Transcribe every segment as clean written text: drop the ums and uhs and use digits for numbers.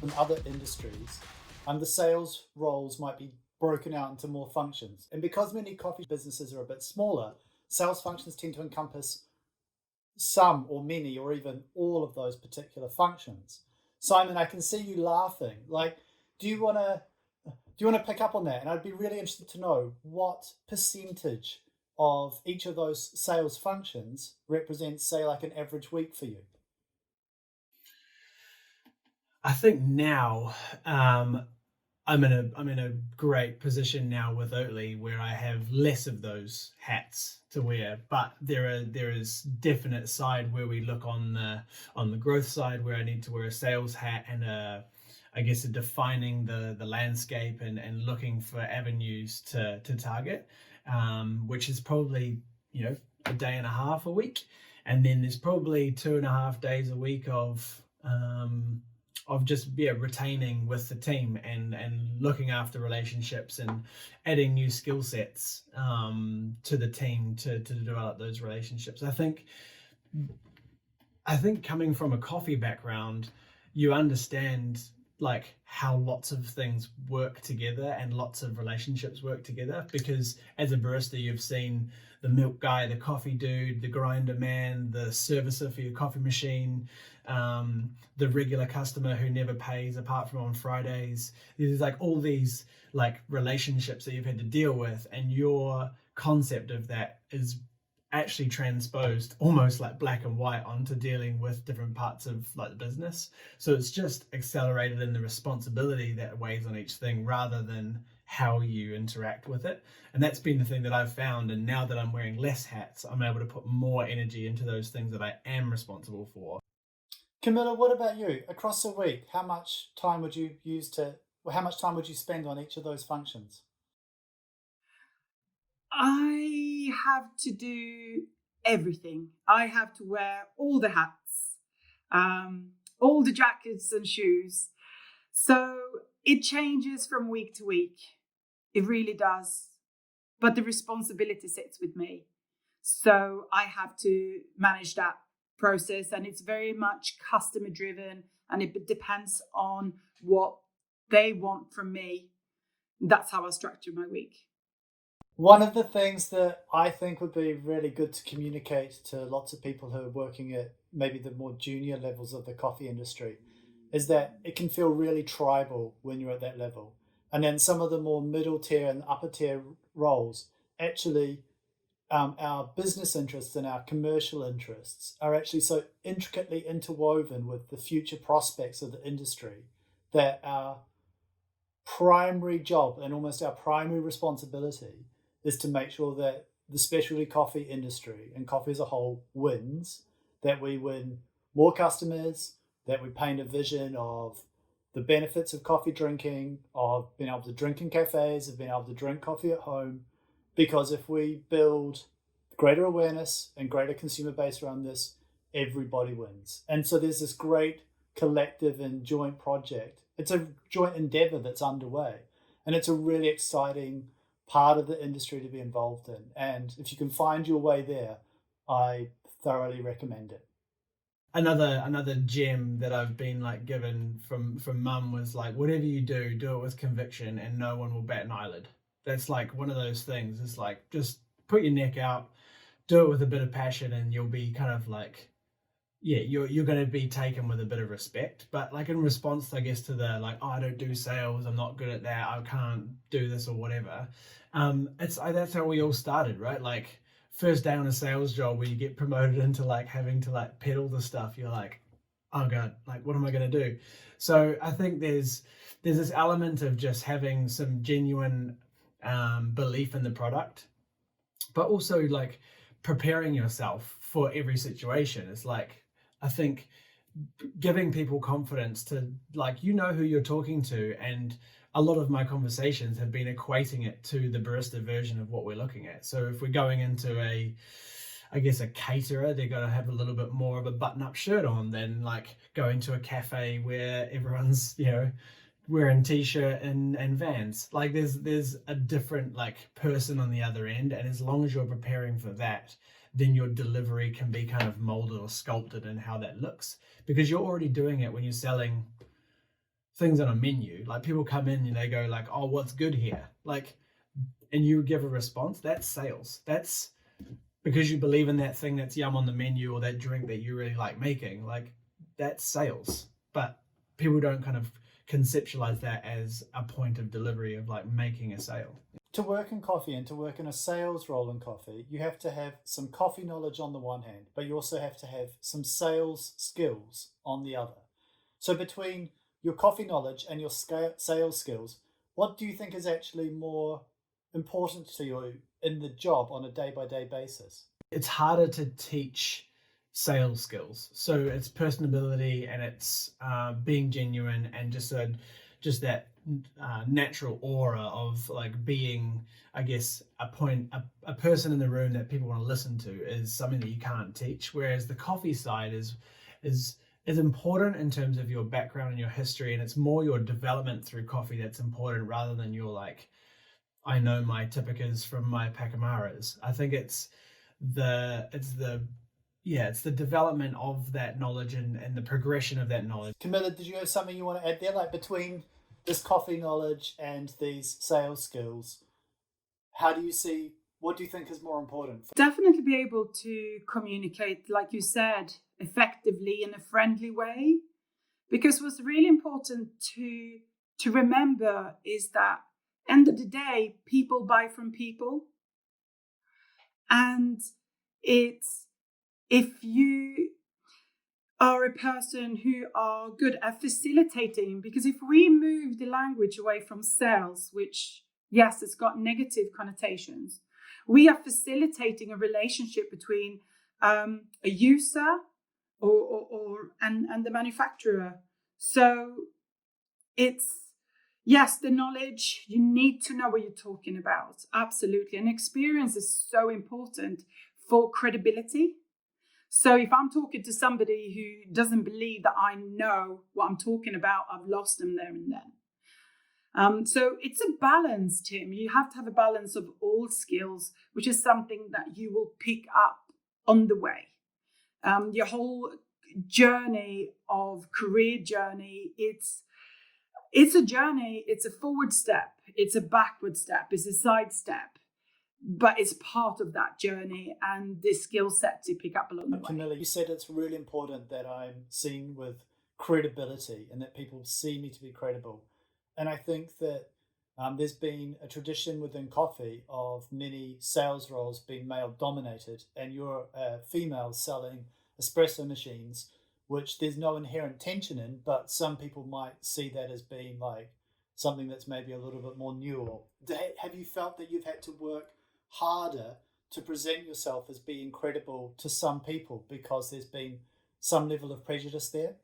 in other industries, and the sales roles might be broken out into more functions. And because many coffee businesses are a bit smaller, sales functions tend to encompass some or many or even all of those particular functions. Simon, I can see you laughing. Like, do you want to pick up on that? And I'd be really interested to know what percentage of each of those sales functions represents, say, like an average week for you. I think now I'm in a great position now with Oatly where I have less of those hats to wear, but there is definite side where we look on the growth side where I need to wear a sales hat and a defining the landscape and looking for avenues to target, which is probably a day and a half a week, and then there's probably 2.5 days a week of just retaining with the team and looking after relationships and adding new skill sets to the team to develop those relationships. I think coming from a coffee background, you understand like how lots of things work together and lots of relationships work together, because as a barista you've seen the milk guy, the coffee dude, the grinder man, the servicer for your coffee machine, the regular customer who never pays apart from on Fridays. There's like all these like relationships that you've had to deal with, and your concept of that is actually transposed almost like black and white onto dealing with different parts of like the business. So it's just accelerated in the responsibility that weighs on each thing rather than how you interact with it. And that's been the thing that I've found. And now that I'm wearing less hats, I'm able to put more energy into those things that I am responsible for. Camilla, what about you? Across a week, how much time would you spend on each of those functions? I have to do everything. I have to wear all the hats, all the jackets and shoes. So it changes from week to week. It really does. But the responsibility sits with me. So I have to manage that process, and it's very much customer driven, and it depends on what they want from me. That's how I structure my week. One of the things that I think would be really good to communicate to lots of people who are working at maybe the more junior levels of the coffee industry is that it can feel really tribal when you're at that level. And then some of the more middle tier and upper tier roles, actually, our business interests and our commercial interests are actually so intricately interwoven with the future prospects of the industry that our primary job and almost our primary responsibility is to make sure that the specialty coffee industry and coffee as a whole wins, that we win more customers, that we paint a vision of the benefits of coffee drinking, of being able to drink in cafes, of being able to drink coffee at home. Because if we build greater awareness and greater consumer base around this, everybody wins. And so there's this great collective and joint project. It's a joint endeavor that's underway. And it's a really exciting part of the industry to be involved in. And if you can find your way there, I thoroughly recommend it. Another gem that I've been like given from mum was like, whatever you do it with conviction and no one will bat an eyelid. That's like one of those things. It's like, just put your neck out, do it with a bit of passion, and you'll be kind of like, yeah, you're going to be taken with a bit of respect. But like in response, I guess, to the like, oh, I don't do sales, I'm not good at that, I can't do this or whatever. That's how we all started, right? Like first day on a sales job where you get promoted into like having to like peddle the stuff, you're like, oh god, like what am I going to do? So I think there's this element of just having some genuine belief in the product, but also like preparing yourself for every situation. It's like, I think giving people confidence to like, who you're talking to, and a lot of my conversations have been equating it to the barista version of what we're looking at. So if we're going into a caterer, they're going to have a little bit more of a button-up shirt on than like going to a cafe where everyone's wearing t-shirt and Vans. Like there's a different like person on the other end, and as long as you're preparing for that, then your delivery can be kind of molded or sculpted in how that looks, because you're already doing it when you're selling things on a menu. Like people come in and they go like, "Oh, what's good here?" Like, and you give a response. That's sales. That's because you believe in that thing that's yum on the menu or that drink that you really like making. Like that's sales. But people don't kind of conceptualize that as a point of delivery of like making a sale. To work in coffee and to work in a sales role in coffee, you have to have some coffee knowledge on the one hand, but you also have to have some sales skills on the other. So between your coffee knowledge and your sales skills, what do you think is actually more important to you in the job on a day-by-day basis? It's harder to teach sales skills. So it's personability and it's being genuine and just that natural aura of like being, I guess, a person in the room that people want to listen to is something that you can't teach. Whereas the coffee side is important in terms of your background and your history, and it's more your development through coffee that's important rather than your like, I know my Tipicas from my Pacamaras. I think it's the development of that knowledge and the progression of that knowledge. Camilla, did you have something you want to add there? Like between this coffee knowledge and these sales skills, what do you think is more important? Definitely be able to communicate, like you said, effectively in a friendly way. Because what's really important to remember is that end of the day, people buy from people. And it's, if you are a person who are good at facilitating, because if we move the language away from sales, which, yes, it's got negative connotations, we are facilitating a relationship between a user and the manufacturer. So it's, yes, the knowledge, you need to know what you're talking about. Absolutely. And experience is so important for credibility. So if I'm talking to somebody who doesn't believe that I know what I'm talking about, I've lost them there and then. So it's a balance, Tim. You have to have a balance of all skills, which is something that you will pick up on the way. Your whole journey of career journey, it's a journey, it's a forward step, it's a backward step, it's a side step, but it's part of that journey and the skill set to pick up along the way. Camilla, you said it's really important that I'm seen with credibility and that people see me to be credible. And I think that there's been a tradition within coffee of many sales roles being male dominated, and you're a female selling espresso machines, which there's no inherent tension in, but some people might see that as being like something that's maybe a little bit more new. Have you felt that you've had to work harder to present yourself as being credible to some people because there's been some level of prejudice there?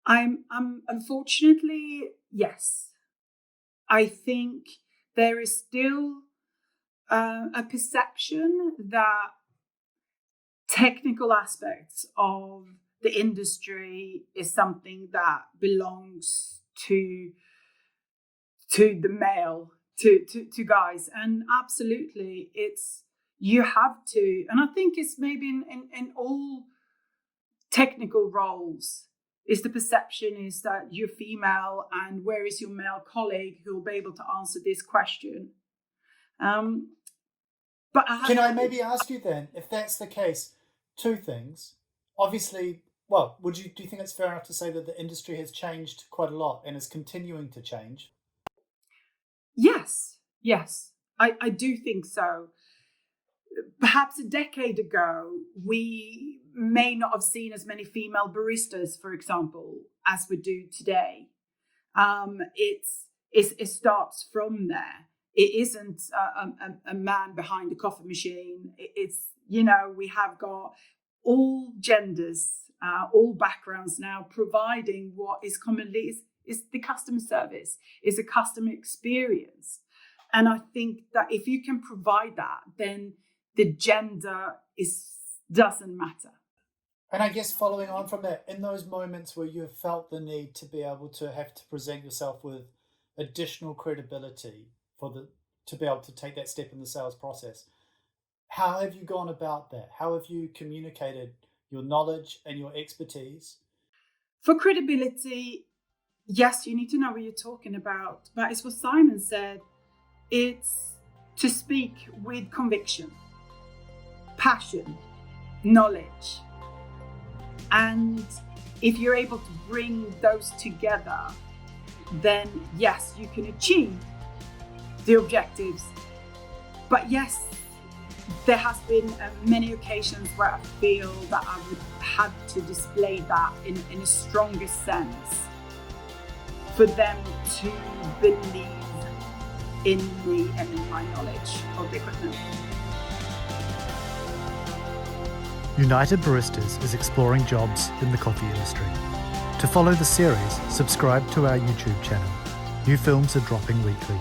I'm unfortunately, yes. I think there is still a perception that technical aspects of the industry is something that belongs to the male, to guys. And absolutely, you have to. And I think it's maybe in all technical roles, is the perception is that you're female and where is your male colleague who will be able to answer this question. But can I maybe ask you then, if that's the case, two things. Obviously, well, do you think it's fair enough to say that the industry has changed quite a lot and is continuing to change? Yes, I do think so. Perhaps a decade ago, we may not have seen as many female baristas, for example, as we do today. It starts from there. It isn't a man behind a coffee machine. It's, we have got all genders, all backgrounds now providing what is commonly is the customer service, is a customer experience. And I think that if you can provide that, then the gender doesn't matter. And I guess following on from that, in those moments where you have felt the need to be able to have to present yourself with additional credibility to be able to take that step in the sales process, how have you gone about that? How have you communicated your knowledge and your expertise? For credibility, yes, you need to know what you're talking about, but it's what Simon said. It's to speak with conviction, passion, knowledge. And if you're able to bring those together, then yes, you can achieve the objectives. But yes, there has been many occasions where I feel that I would have to display that in a stronger sense for them to believe in me and in my knowledge of the equipment. United Baristas is exploring jobs in the coffee industry. To follow the series, subscribe to our YouTube channel. New films are dropping weekly.